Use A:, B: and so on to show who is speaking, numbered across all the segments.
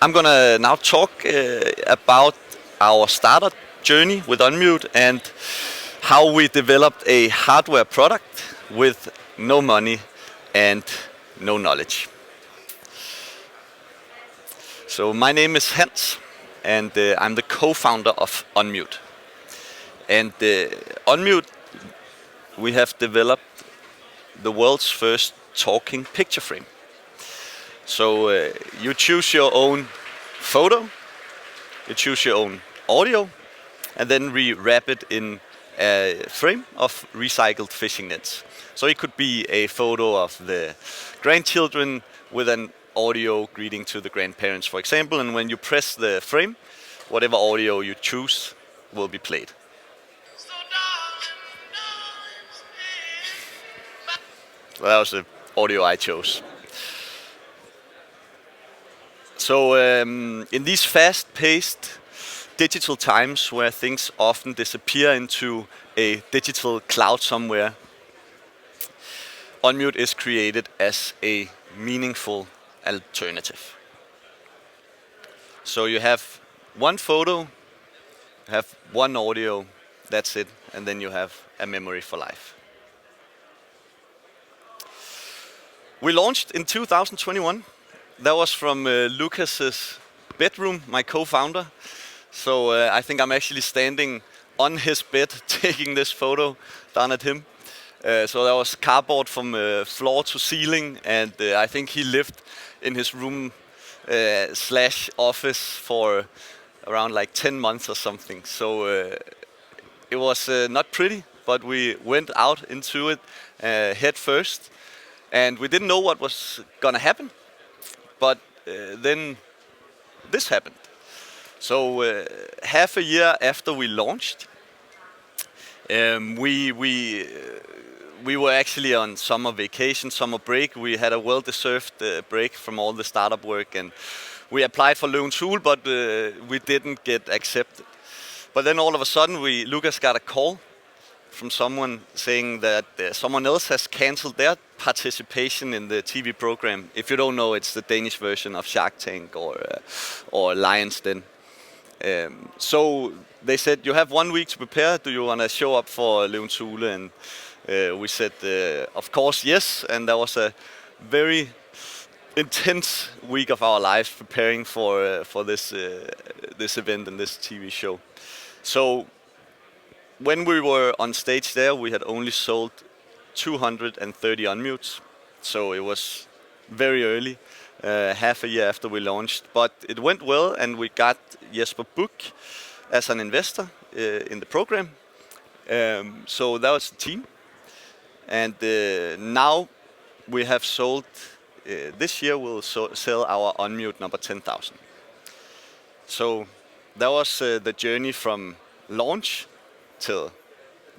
A: I'm gonna now talk about our startup journey with Unmute and how we developed a hardware product with no money and no knowledge. So my name is Hans, and I'm the co-founder of Unmute. And Unmute, we have developed the world's first talking picture frame. So you choose your own photo, you choose your own audio, and then we wrap it in a frame of recycled fishing nets. So it could be a photo of the grandchildren with an audio greeting to the grandparents, for example, and when you press the frame, whatever audio you choose will be played. So that was the audio I chose. So in these fast-paced digital times where things often disappear into a digital cloud somewhere, Unmute is created as a meaningful alternative. So you have one photo, you have one audio, that's it, and then you have a memory for life. We launched in 2021. That was from Lucas's bedroom, my co-founder. So I think I'm actually standing on his bed taking this photo down at him. So that was cardboard from floor to ceiling, and I think he lived in his room slash office for around like 10 months or something. So it was not pretty, but we went out into it head first, and we didn't know what was gonna happen. But then this happened. So half a year after we launched, we were actually on summer vacation, summer break. We had a well-deserved break from all the startup work, and we applied for Løvens Hule, but we didn't get accepted. But then all of a sudden, Lucas got a call from someone saying that someone else has canceled their participation in the TV program. If you don't know, it's the Danish version of Shark Tank or Lion's Den. So they said, you have 1 week to prepare. Do you want to show up for Løvens Hule? And we said, of course, yes. And that was a very intense week of our lives preparing for this event and this TV show. So when we were on stage there, we had only sold 230 Unmutes. So it was very early, half a year after we launched. But it went well, and we got Jesper Buch as an investor in the program. So that was the team. And now we have sold, this year we'll sell our Unmute number 10,000. So that was the journey from launch till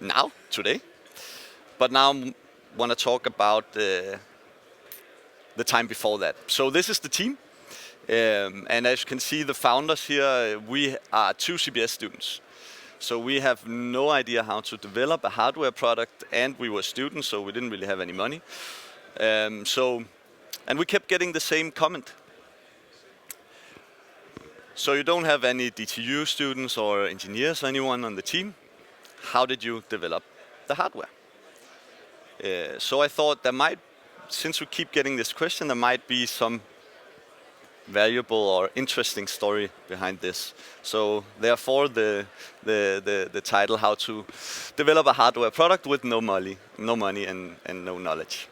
A: now, today. But now I want to talk about the time before that. So this is the team. And as you can see, the founders here, we are 2 CBS students. So we have no idea how to develop a hardware product, and we were students, so we didn't really have any money. And we kept getting the same comment. So you don't have any DTU students or engineers or anyone on the team. How did you develop the hardware? So I thought there might, since we keep getting this question, there might be some valuable or interesting story behind this. So therefore the title, how to develop a hardware product with no money and no knowledge.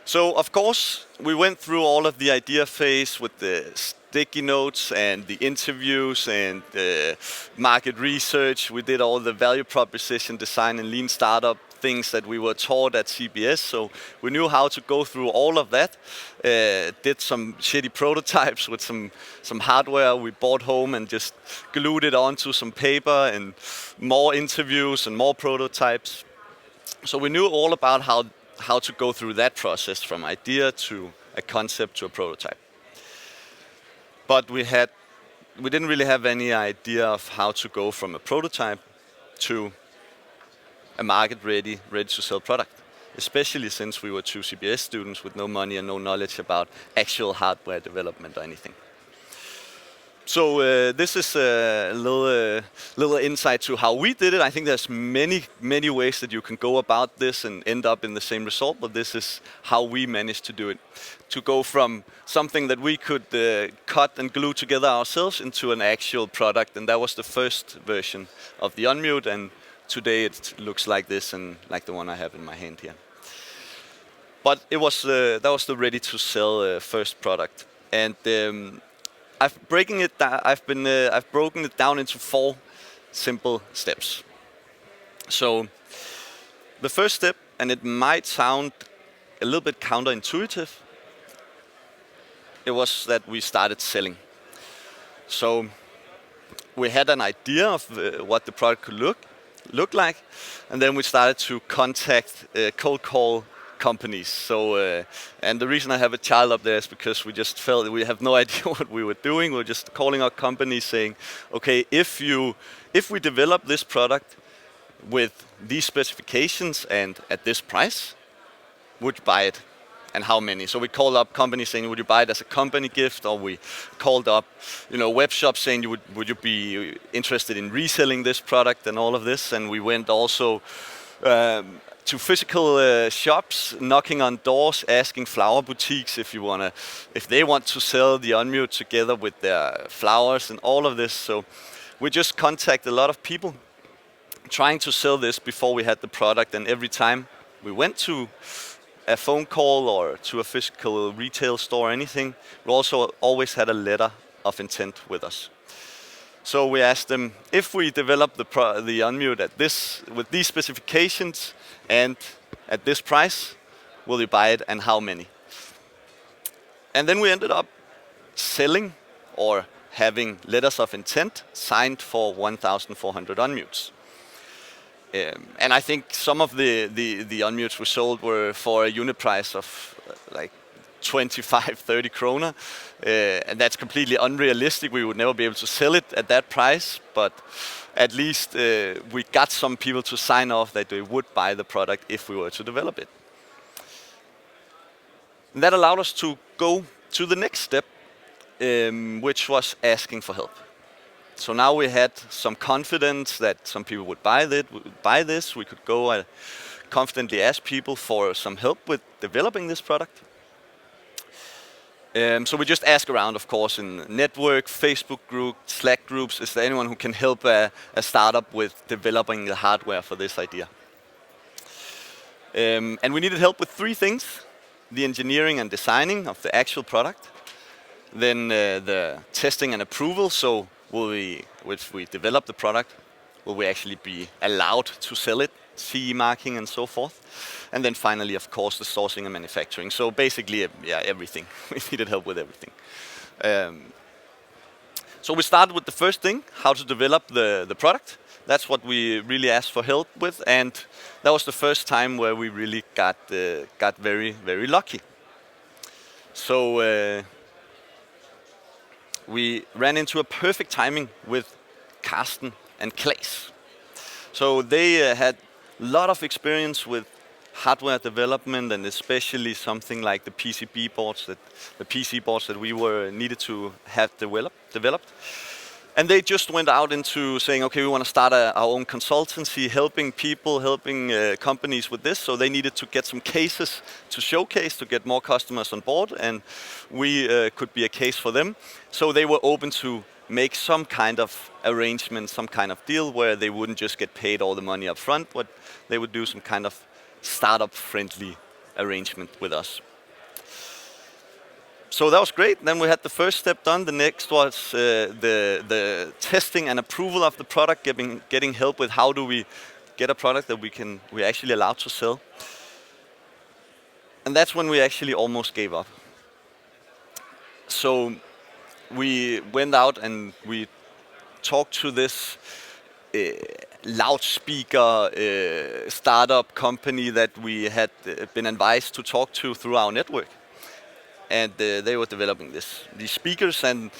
A: So of course we went through all of the idea phase with the sticky notes and the interviews and market research. We did all the value proposition design and lean startup things that we were taught at CBS. So we knew how to go through all of that. Did some shitty prototypes with some hardware we bought home and just glued it onto some paper, and more interviews and more prototypes. So we knew all about how to go through that process from idea to a concept to a prototype. But we didn't really have any idea of how to go from a prototype to a market ready to sell product. especially since we were two CBS students with no money and no knowledge about actual hardware development or anything. So this is a little insight to how we did it. I think there's many ways that you can go about this and end up in the same result, but this is how we managed to do it. To go from something that we could cut and glue together ourselves into an actual product, and that was the first version of the Unmute, and today it looks like this and like the one I have in my hand here. But it was that was the ready-to-sell first product, and I've broken it down into 4 simple steps. So the first step, and it might sound a little bit counterintuitive, it was that we started selling. So we had an idea of what the product could look like, and then we started to contact cold call companies. So and the reason I have a child up there is because we just felt that we have no idea what we were doing. We're just calling our companies saying, okay, if we develop this product with these specifications and at this price, would you buy it? And how many? So we called up companies saying, would you buy it as a company gift? Or we called up, web shops saying, would you be interested in reselling this product and all of this? And we went also to physical shops, knocking on doors, asking flower boutiques if they want to sell the Unmute together with their flowers and all of this. So we just contact a lot of people trying to sell this before we had the product. And every time we went to a phone call or to a physical retail store or anything, we also always had a letter of intent with us. So we asked them, if we develop the Unmute with these specifications and at this price, will you buy it and how many? And then we ended up selling or having letters of intent signed for 1,400 Unmutes. And I think some of the Unmutes we sold were for a unit price of like 25-30 kroner, and that's completely unrealistic. We would never be able to sell it at that price, but at least we got some people to sign off that they would buy the product if we were to develop it. And that allowed us to go to the next step, which was asking for help. So now we had some confidence that some people would buy this. We could go and confidently ask people for some help with developing this product. So we just ask around, of course, in network, Facebook group, Slack groups, is there anyone who can help a startup with developing the hardware for this idea? And we needed help with 3 things: the engineering and designing of the actual product, then the testing and approval. So if we develop the product, will we actually be allowed to sell it, CE marking and so forth? And then finally, of course, the sourcing and manufacturing. So basically, everything. We needed help with everything. So we started with the first thing, how to develop the product. That's what we really asked for help with, and that was the first time where we really got very, very lucky. So we ran into a perfect timing with Carsten and Claes. So they had a lot of experience with hardware development, and especially something like the PCB boards, the PC boards that we needed to have developed. And they just went out into saying, okay, we want to start our own consultancy, helping people, helping companies with this. So they needed to get some cases to showcase to get more customers on board, and we could be a case for them. So they were open to make some kind of arrangement, some kind of deal where they wouldn't just get paid all the money up front, but they would do some kind of startup-friendly arrangement with us. So that was great. Then we had the first step done. The next was the testing and approval of the product, getting help with how do we get a product that we're actually allowed to sell. And that's when we actually almost gave up. So we went out and we talked to this loudspeaker startup company that we had been advised to talk to through our network. And they were developing these speakers, and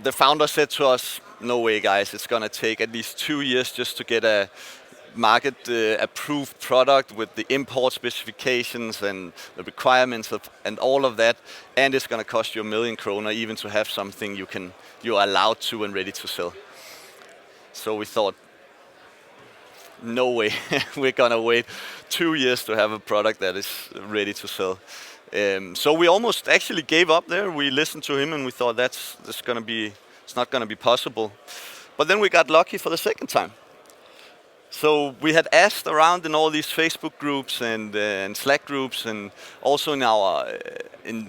A: the founder said to us, no way guys, it's gonna take at least 2 years just to get market approved product with the import specifications and the requirements and all of that, and it's going to cost you 1 million kroner even to have something you're allowed to and ready to sell. So we thought, no way, we're going to wait 2 years to have a product that is ready to sell. So we almost actually gave up there. We listened to him and we thought it's not going to be possible. But then we got lucky for the second time. So we had asked around in all these Facebook groups and Slack groups, and also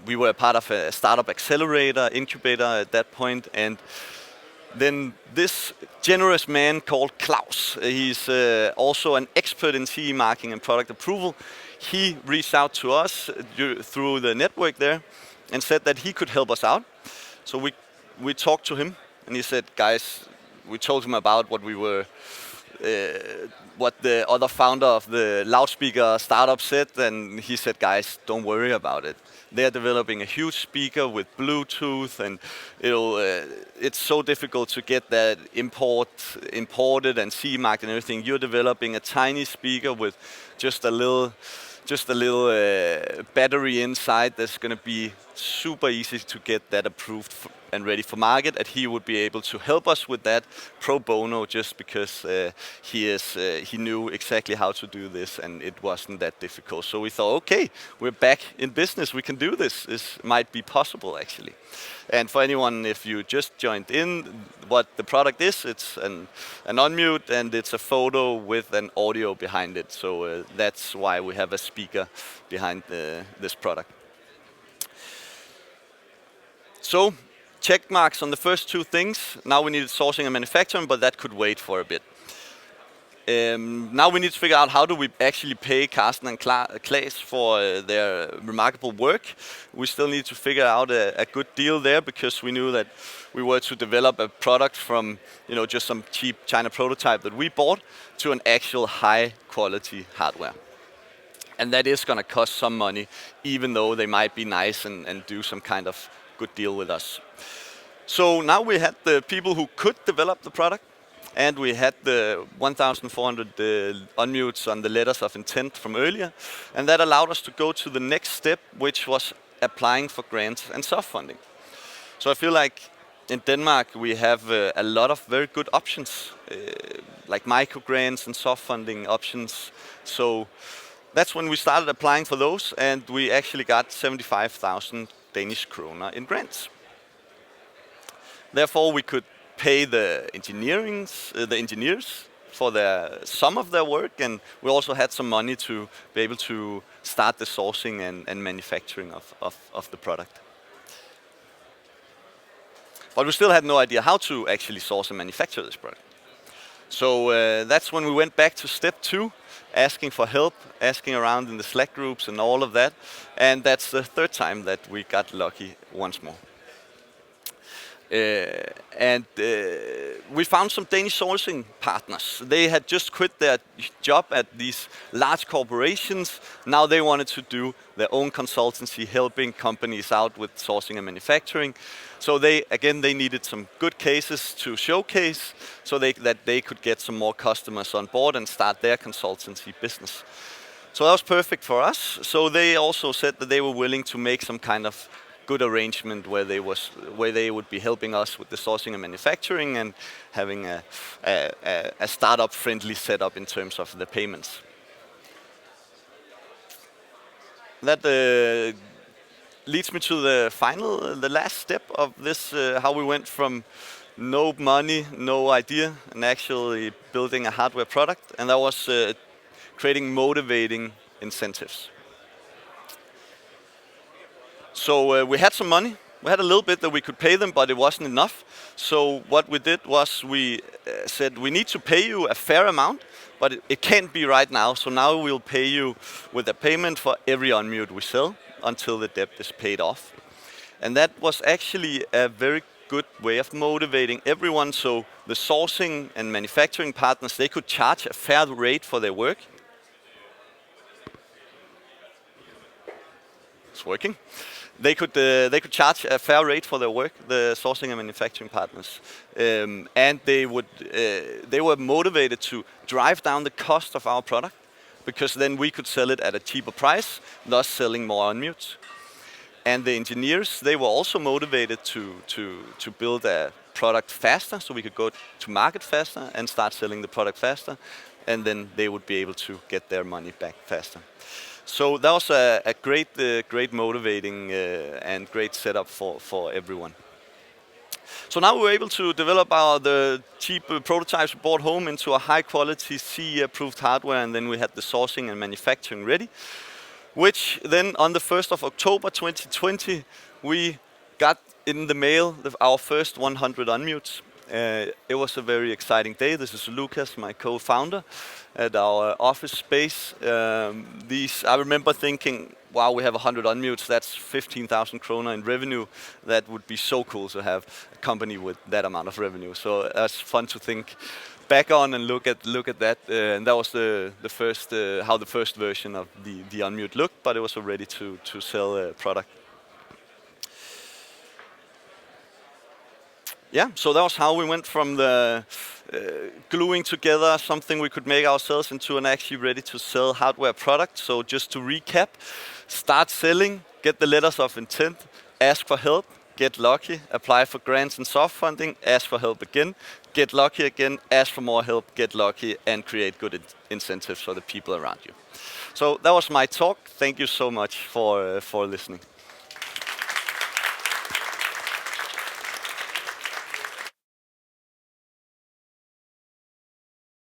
A: we were a part of a startup accelerator, incubator at that point. And then this generous man called Klaus, he's also an expert in CE marking and product approval. He reached out to us through the network there and said that he could help us out. So we talked to him and he said, guys, we told him about what the other founder of the loudspeaker startup said, and he said, guys, don't worry about it. They're developing a huge speaker with Bluetooth, and it's so difficult to get that imported and CE marked and everything. You're developing a tiny speaker with just a little battery inside that's going to be super easy to get that approved and ready for market, and he would be able to help us with that pro bono just because he knew exactly how to do this and it wasn't that difficult. So we thought, okay, we're back in business, we can do this. This might be possible actually. And for anyone, if you just joined in, what the product is, it's an unmute and it's a photo with an audio behind it. So that's why we have a speaker behind this product. So check marks on the first two things. Now we needed sourcing and manufacturing, but that could wait for a bit. Now we need to figure out how do we actually pay Carsten and Claes for their remarkable work. We still need to figure out a good deal there, because we knew that we were to develop a product from just some cheap China prototype that we bought to an actual high quality hardware. And that is going to cost some money, even though they might be nice and do some kind of good deal with us. So now we had the people who could develop the product, and we had the 1,400 unmutes on the letters of intent from earlier, and that allowed us to go to the next step, which was applying for grants and soft funding. So I feel like in Denmark we have a lot of very good options, like micro grants and soft funding options. So that's when we started applying for those, and we actually got 75,000 Danish kroner in grants. Therefore, we could pay the engineers for some of their work, and we also had some money to be able to start the sourcing and manufacturing of the product. But we still had no idea how to actually source and manufacture this product. So that's when we went back to step 2, asking for help, asking around in the Slack groups and all of that. And that's the third time that we got lucky once more. We found some Danish sourcing partners. They had just quit their job at these large corporations. Now they wanted to do their own consultancy, helping companies out with sourcing and manufacturing. So they needed some good cases to showcase, so that they could get some more customers on board and start their consultancy business. So that was perfect for us. So they also said that they were willing to make some kind of good arrangement where they would be helping us with the sourcing and manufacturing and having a startup friendly setup in terms of the payments. That leads me to the last step of this, how we went from no money, no idea, and actually building a hardware product, and that was creating motivating incentives. So we had some money. We had a little bit that we could pay them, but it wasn't enough. So what we did was we said, we need to pay you a fair amount, but it can't be right now. So now we'll pay you with a payment for every unmute we sell until the debt is paid off. And that was actually a very good way of motivating everyone. So the sourcing and manufacturing partners, they could charge a fair rate for their work. It's working. they could charge a fair rate for their work, the sourcing and manufacturing partners, and they were motivated to drive down the cost of our product, because then we could sell it at a cheaper price, thus selling more unmutes. And the engineers, they were also motivated to build a product faster, so we could go to market faster and start selling the product faster, and then they would be able to get their money back faster. So that was a great motivating and great setup for everyone. So now we're able to develop the cheap prototypes we brought home into a high quality CE-approved hardware, and then we had the sourcing and manufacturing ready, which then on the 1st of October 2020, we got in the mail our first 100 unmutes. It was a very exciting day. This is Lucas, my co-founder, at our office space. I remember thinking, wow, we have 100 unmutes, that's 15,000 kroner in revenue. That would be so cool to have a company with that amount of revenue. So that's fun to think back on and look at that. And that was the first, how the first version of the unmute looked, but it was already to sell a product. Yeah, so that was how we went from the gluing together something we could make ourselves into an actually ready to sell hardware product. So just to recap, start selling, get the letters of intent, ask for help, get lucky, apply for grants and soft funding, ask for help again, get lucky again, ask for more help, get lucky, and create good incentives for the people around you. So that was my talk. Thank you so much for listening.